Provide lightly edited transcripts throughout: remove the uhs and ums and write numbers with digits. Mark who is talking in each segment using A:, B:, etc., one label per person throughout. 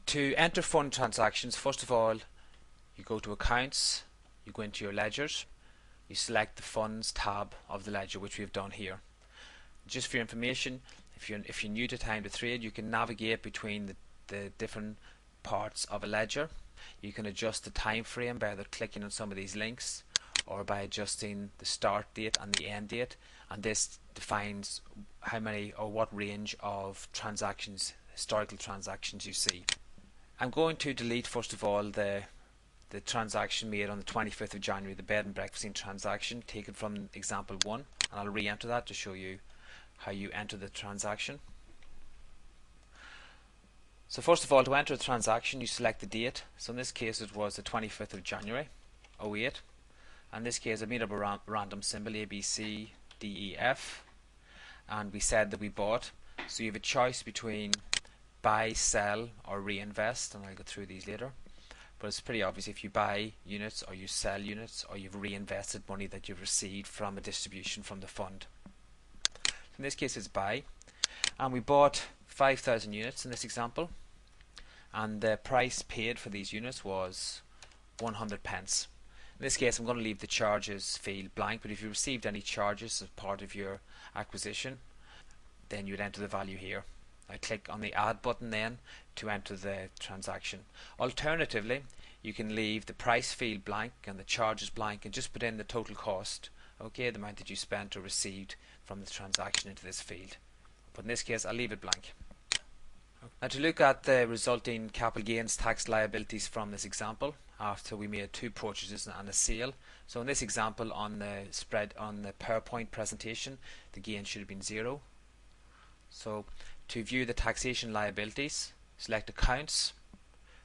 A: To enter fund transactions, first of all, you go to Accounts, you go into your ledgers, you select the Funds tab of the ledger, which we've done here. Just for your information, if you're new to TIMETOTRADE, you can navigate between the different parts of a ledger. You can adjust the time frame by either clicking on some of these links or by adjusting the start date and the end date, and this defines how many or what range of transactions, historical transactions, you see. I'm going to delete first of all the transaction made on the 25th of January, the bed and breakfasting transaction taken from example 1, and I'll re-enter that to show you how you enter the transaction. So first of all, to enter a transaction, you select the date. So in this case it was the 25th of January 08. In this case I made up a random symbol A, B, C, D, E, F, and we said that we bought. So you have a choice between buy, sell or reinvest, and I'll go through these later. But it's pretty obvious if you buy units or you sell units or you've reinvested money that you've received from a distribution from the fund. In this case it's buy, and we bought 5,000 units in this example, and the price paid for these units was 100 pence. In this case I'm going to leave the charges field blank, but if you received any charges as part of your acquisition, then you would enter the value here. I click on the add button then to enter the transaction. Alternatively, you can leave the price field blank and the charges blank and just put in the total cost, okay, the amount that you spent or received from the transaction into this field. But in this case I'll leave it blank. Now to look at the resulting capital gains tax liabilities from this example, after we made 2 purchases and a sale. So in this example, on the spread on the PowerPoint presentation, the gain should have been 0. So to view the taxation liabilities, select Accounts,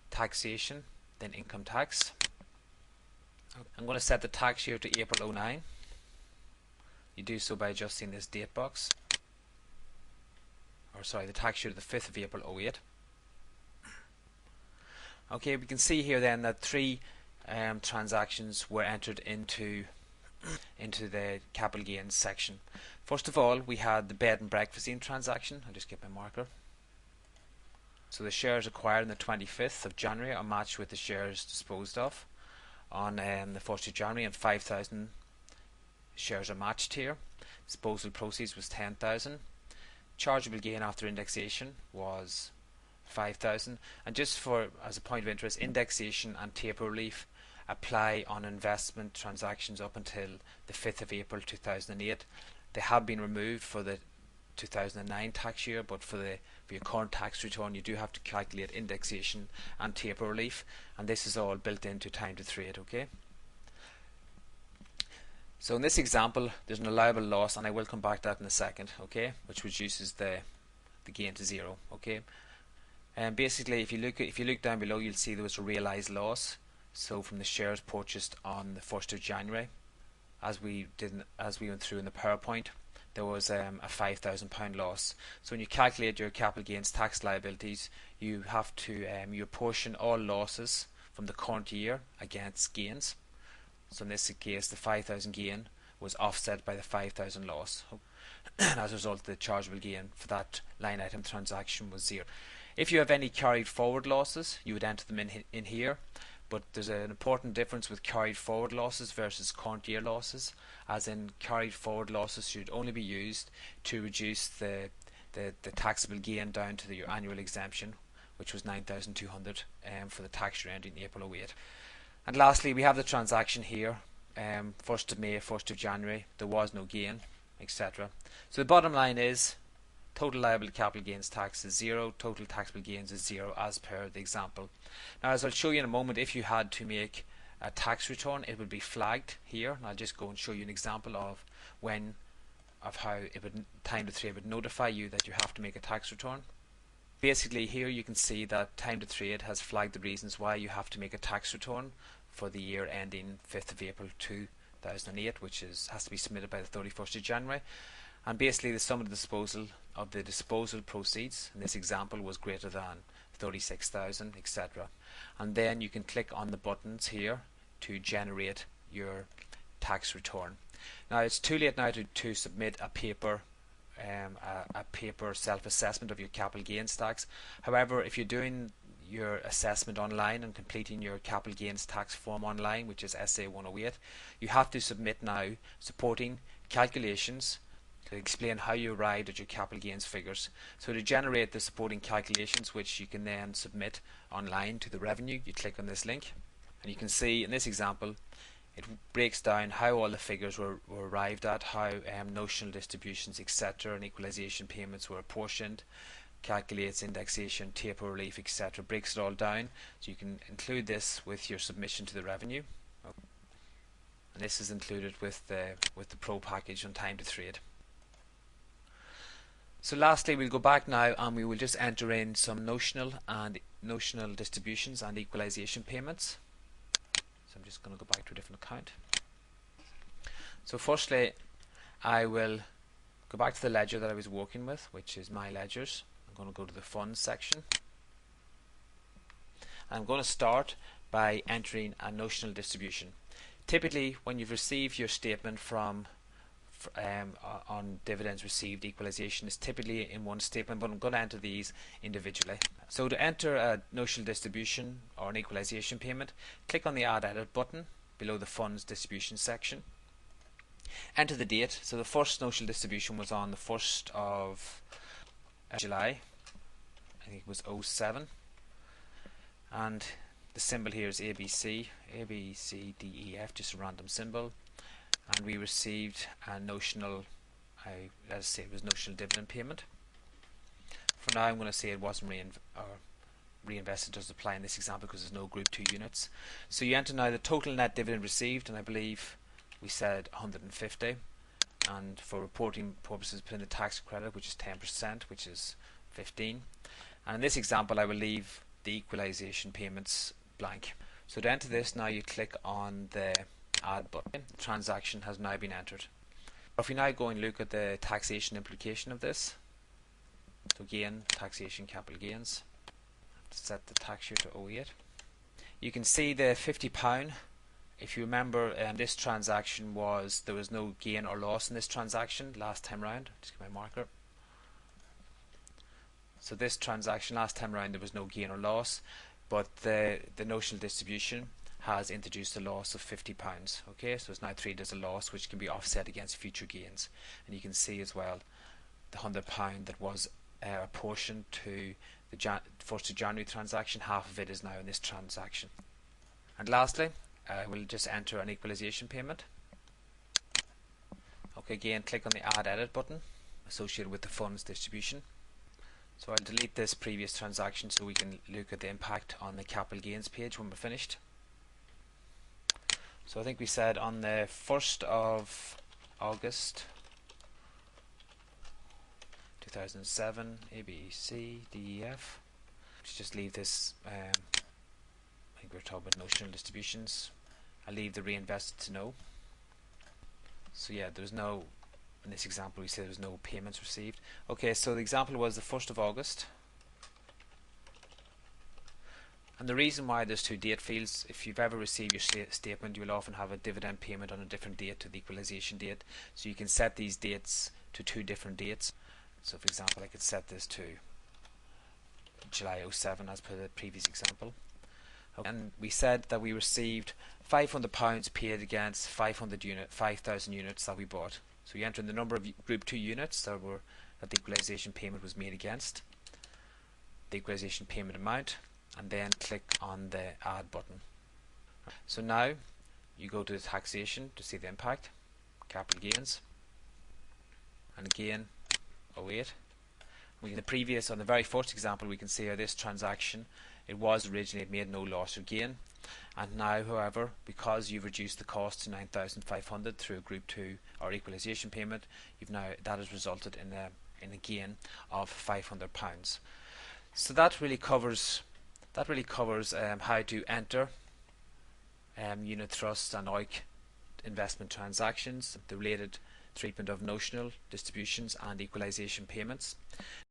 A: Taxation, then Income Tax. I'm going to set the tax year to April 09. You do so by adjusting this date box. Or sorry, the tax year to the 5th of April 08. Okay, we can see here then that 3 transactions were entered into the capital gains section. First of all, we had the bed and breakfasting transaction. I'll just get my marker. So the shares acquired on the 25th of January are matched with the shares disposed of on the 1st of January, and 5,000 shares are matched here. Disposal proceeds was 10,000. Chargeable gain after indexation was 5,000. And just for as a point of interest, indexation and taper relief apply on investment transactions up until the 5th of April 2008. They have been removed for the 2009 tax year, but for your current tax return you do have to calculate indexation and taper relief, and this is all built into TIMETOTRADE. Okay. So in this example there's an allowable loss, and I will come back to that in a second, okay, which reduces the gain to 0. Okay. And basically if you look down below, you'll see there was a realized loss. So from the shares purchased on the 1st of January, as we went through in the PowerPoint, there was a £5,000 loss. So when you calculate your capital gains tax liabilities, you have to you apportion all losses from the current year against gains. So in this case the 5,000 gain was offset by the 5,000 loss. As a result, the chargeable gain for that line item transaction was 0. If you have any carried forward losses, you would enter them in here. But there's an important difference with carried forward losses versus current year losses, as in carried forward losses should only be used to reduce the taxable gain down to your annual exemption, which was 9,200 for the tax year ending April 08. And lastly, we have the transaction here, 1st of May, 1st of January, there was no gain, etc. So the bottom line is total liable capital gains tax is 0, total taxable gains is 0 as per the example. Now, as I'll show you in a moment, if you had to make a tax return, it would be flagged here, and I'll just go and show you an example of how TIMETOTRADE would notify you that you have to make a tax return. Basically here you can see that TIMETOTRADE has flagged the reasons why you have to make a tax return for the year ending 5th of April 2008, which has to be submitted by the 31st of January. And basically the sum of the disposal proceeds in this example was greater than 36,000, etc. And then you can click on the buttons here to generate your tax return. Now it's too late now to submit a paper self-assessment of your capital gains tax. However, if you're doing your assessment online and completing your capital gains tax form online, which is SA 108, you have to submit now supporting calculations to explain how you arrived at your capital gains figures. So to generate the supporting calculations, which you can then submit online to the revenue, you click on this link, and you can see in this example it breaks down how all the figures were arrived at, how notional distributions, etc., and equalisation payments were apportioned, calculates indexation, taper relief, etc., breaks it all down, so you can include this with your submission to the revenue. And this is included with the Pro package on TIMETOTRADE. So lastly, we'll go back now and we will just enter in some notional distributions and equalisation payments. So I'm just going to go back to a different account. So firstly, I will go back to the ledger that I was working with, which is my ledgers. I'm going to go to the funds section. I'm going to start by entering a notional distribution. Typically, when you've received your statement from on dividends received, equalisation is typically in one statement, but I'm going to enter these individually. So to enter a notional distribution or an equalisation payment, click on the Add Edit button below the funds distribution section. Enter the date. So the first notional distribution was on the 1st of July. I think it was 07. And the symbol here is ABC, ABCDEF, just a random symbol. And we received a notional, let's say it was notional dividend payment. For now, I'm going to say it wasn't reinvested, doesn't apply in this example because there's no Group 2 units. So you enter now the total net dividend received, and I believe we said 150. And for reporting purposes, put in the tax credit, which is 10%, which is 15. And in this example, I will leave the equalisation payments blank. So to enter this, now you click on the Add button. The transaction has now been entered. If we now go and look at the taxation implication of this, so again, taxation capital gains, set the tax year to 08. You can see the £50. If you remember, this transaction there was no gain or loss in this transaction last time round. Just get my marker. So this transaction last time round there was no gain or loss, but the notional distribution has introduced a loss of £50. Okay, so it's now treated as a loss which can be offset against future gains. And you can see as well the £100 that was apportioned to the 1st of January transaction, half of it is now in this transaction. And lastly, we'll just enter an equalisation payment. Okay, again click on the Add Edit button associated with the funds distribution. So I'll delete this previous transaction so we can look at the impact on the capital gains page when we're finished. So I think we said on the 1st of August 2007, ABCDEF. Let's just leave this, I think we're talking about notional distributions. I'll leave the reinvested to no. So yeah, there's no, in this example we said there was no payments received. Okay, so the example was the 1st of August. And the reason why there's two date fields, if you've ever received your statement, you will often have a dividend payment on a different date to the equalisation date. So you can set these dates to two different dates. So for example, I could set this to July 07 as per the previous example. Okay. And we said that we received £500 paid against 5,000 units that we bought. So you enter in the number of Group 2 units that the equalisation payment was made against, the equalisation payment amount, and then click on the Add button. So now you go to the taxation to see the impact, capital gains, and again 08. On the very first example, we can see how this transaction, it was originally, it made no loss or gain, and now however, because you've reduced the cost to 9,500 through a Group 2 or equalisation payment, that has resulted in a gain of £500. So that really covers how to enter unit trust and OEIC investment transactions, the related treatment of notional distributions and equalisation payments.